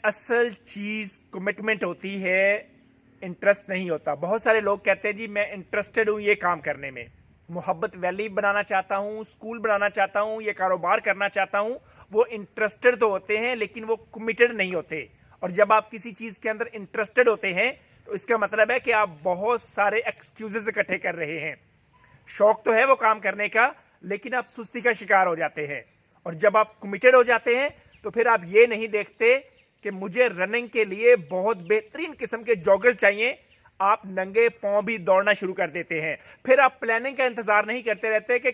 اصل چیز کمٹمنٹ ہوتی ہے، انٹرسٹ نہیں ہوتا. بہت سارے لوگ کہتے ہیں جی میں انٹرسٹڈ ہوں یہ کام کرنے میں، محبت ویلی بنانا چاہتا ہوں، اسکول بنانا چاہتا ہوں، یہ کاروبار کرنا چاہتا ہوں. وہ انٹرسٹڈ تو ہوتے ہیں لیکن وہ کمیٹڈ نہیں ہوتے. اور جب آپ کسی چیز کے اندر انٹرسٹڈ ہوتے ہیں تو اس کا مطلب ہے کہ آپ بہت سارے ایکسکیوزز اکٹھے کر رہے ہیں. شوق تو ہے وہ کام کرنے کا لیکن آپ سستی کا شکار ہو جاتے ہیں. اور جب آپ کمیٹڈ ہو جاتے ہیں تو پھر آپ یہ نہیں دیکھتے کہ مجھے رننگ کے لیے بہت بہترین قسم کے جاگرز چاہیے. آپ ننگے پاؤں بھی دوڑنا شروع کر دیتے ہیں. پھر آپ پلاننگ کا انتظار نہیں کرتے رہتے کہ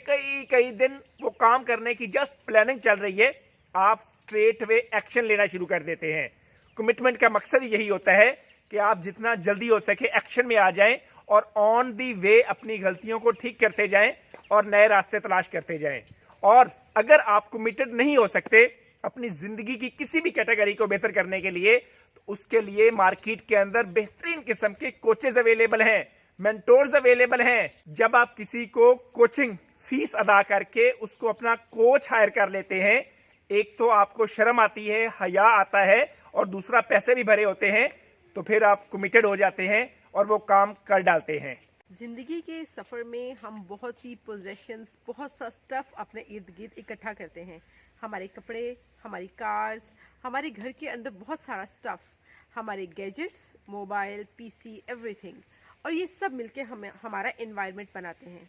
کئی دن وہ کام کرنے کی جسٹ پلاننگ چل رہی ہے. آپ اسٹریٹ وے ایکشن لینا شروع کر دیتے ہیں. کمٹمنٹ کا مقصد یہی ہوتا ہے کہ آپ جتنا جلدی ہو سکے ایکشن میں آ جائیں اور آن دی وے اپنی غلطیوں کو ٹھیک کرتے جائیں اور نئے راستے تلاش کرتے جائیں. اور اگر آپ کمیٹڈ نہیں ہو سکتے اپنی زندگی کی کسی بھی کیٹیگری کو بہتر کرنے کے لیے تو اس کے لیے مارکیٹ کے اندر بہترین قسم کے کوچز اویلیبل ہیں، مینٹورز اویلیبل ہیں. جب آپ کسی کو کوچنگ فیس ادا کر کے اس کو اپنا کوچ ہائر کر لیتے ہیں، ایک تو آپ کو شرم آتی ہے، حیا آتا ہے، اور دوسرا پیسے بھی بھرے ہوتے ہیں، تو پھر آپ کمیٹڈ ہو جاتے ہیں اور وہ کام کر ڈالتے ہیں. زندگی کے سفر میں ہم بہت سی پوزیشنز، بہت سا سٹف اپنے ارد گرد اکٹھا کرتے ہیں. ہمارے کپڑے، ہماری کارز، ہمارے گھر کے اندر بہت سارا سٹف، ہمارے گیجٹس، موبائل، پی سی، ایوری تھنگ. اور یہ سب مل کے ہمارا انوائرمنٹ بناتے ہیں.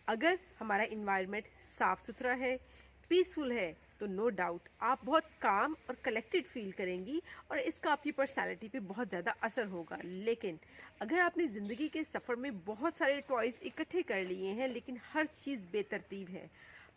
اگر ہمارا انوائرمنٹ صاف ستھرا ہے، پیسفل ہے، تو نو ڈاؤٹ آپ بہت کام اور کلیکٹڈ فیل کریں گی اور اس کا آپ کی پرسنالٹی پہ بہت زیادہ اثر ہوگا. لیکن اگر آپ نے زندگی کے سفر میں بہت سارے ٹوائز اکٹھے کر لیے ہیں لیکن ہر چیز بے ترتیب ہے،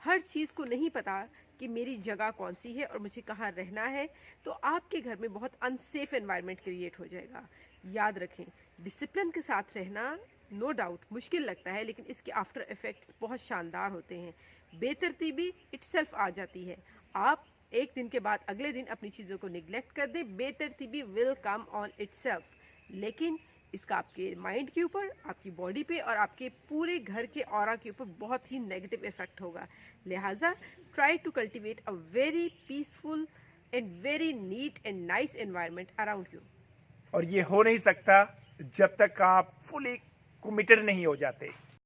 ہر چیز کو نہیں پتا کہ میری جگہ کون سی ہے اور مجھے کہاں رہنا ہے، تو آپ کے گھر میں بہت انسیف انوائرمنٹ کریٹ ہو جائے گا. یاد رکھیں، ڈسپلن کے ساتھ رہنا نو ڈاؤٹ مشکل لگتا ہے لیکن اس کے آفٹر ایفیکٹس بہت شاندار ہوتے ہیں. بے ترتیبی اٹ سیلف آ جاتی ہے. آپ ایک دن کے بعد اگلے دن اپنی چیزوں کو نیگلیکٹ کر دیں، بے ترتیبی ول کم آن اٹ سیلف. لیکن اس کا آپ کے مائنڈ کے اوپر، آپ کی باڈی پہ اور آپ کے پورے گھر کے اورا کے اوپر بہت ہی نیگیٹو افیکٹ ہوگا. لہٰذا try to cultivate a very peaceful and very neat and nice environment around you. اور یہ ہو نہیں سکتا جب تک آپ فلی کمیٹڈ نہیں ہو جاتے.